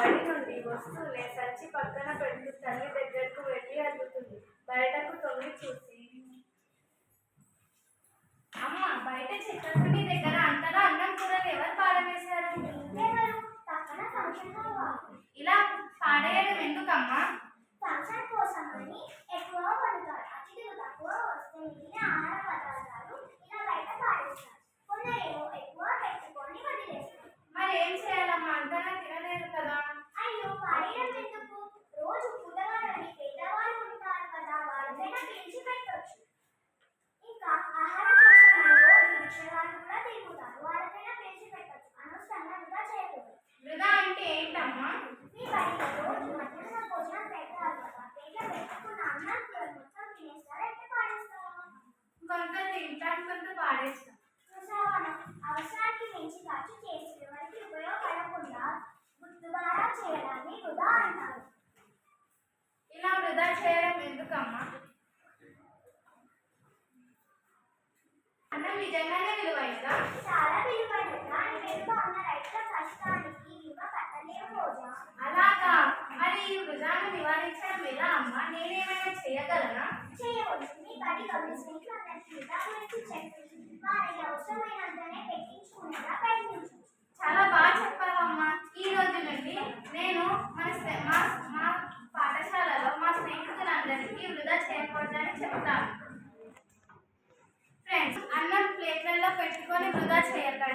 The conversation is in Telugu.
బడి నుండి వస్తూనే సంచి పక్కన పెడుతూ తల్లి దగ్గరకు వెళ్ళి అడుగుతుంది. బయటకు తొంగి చూసి, అమ్మ, బయట చిత్రకుండి దగ్గర అంతగా అన్నం కూరలు ఎవరు పారవేశారు? ఇలా పాడేయడం ఎందుకమ్మా? ఫంక్షన్ కోసమని ఎక్కువ వండుతారు. అతిథులు తక్కువ వస్తే మిగిలిన ఆహార పదార్థాలు ఇలా బయట పాడేస్తారు. కొందరేమో ఎక్కువ పెట్టుకొని వదిలేస్తారు. మరి ఏం చేయాలమ్మా? అంతగా తినలేదు కదా. అయ్యో, పాడేయడం ఎందుకు? రోజు కూరగాయలని పేదవాళ్ళు ఉంటారు కదా, వాళ్ళకైనా పిలిచి పెట్టొచ్చు. ఇంకా ఆహార కోసమని రోజు భిక్షగాళ్ళు కూడా తిరుగుతారు, వాళ్ళకైనా పిలిచి పెట్టొచ్చు. అనవసరంగా వృధా చేయకూడదు. వృధా అంటే ఏంటమ్మా? మీ బడిలో రోజు మధ్యాహ్న భోజనం పెడతారు కదా, పేర్ల పెట్టుకున్న అన్నం కూర మొత్తం తినేస్తారా, ఎట్లా పాడేస్తారా? కొంత తింటాం, కొంత పాడేస్తాం. అవసరానికి మించి ఖర్చు చేసి ఎవరికి ఉపయోగపడకుండా దుబారా చేయడాన్ని వృధా అంటారు. ఇలా వృధా చేయడం ఎందుకమ్మా? అన్నం నిజంగానే విలువైనదా? చాలా విలువైనది. దాని వెనుక ఉన్న రైతుల కష్టానికి విలువ కట్టలేము రోజా. అలాగా? మరి ఈ వృధాను నివారించడం ఎలా అమ్మా? నేనేమైనా చేయగలనా? చేయవచ్చు. మీ బడిలో మీ స్నేహితులందరికీ వృధా గురించి చెప్పి వారికి అవసరమైనంతనే పెట్టించుకునేలా ప్రయత్నించు. చాలా బాగా చెప్పావమ్మా. ఈ రోజు నుండి నేను మా పాఠశాలలో మా స్నేహితులందరికీ వృధా చేయకూడదని చెప్తాను. ఫ్రెండ్స్, అన్నం ప్లేట్లలో పెట్టుకొని వృధా చేయకండి.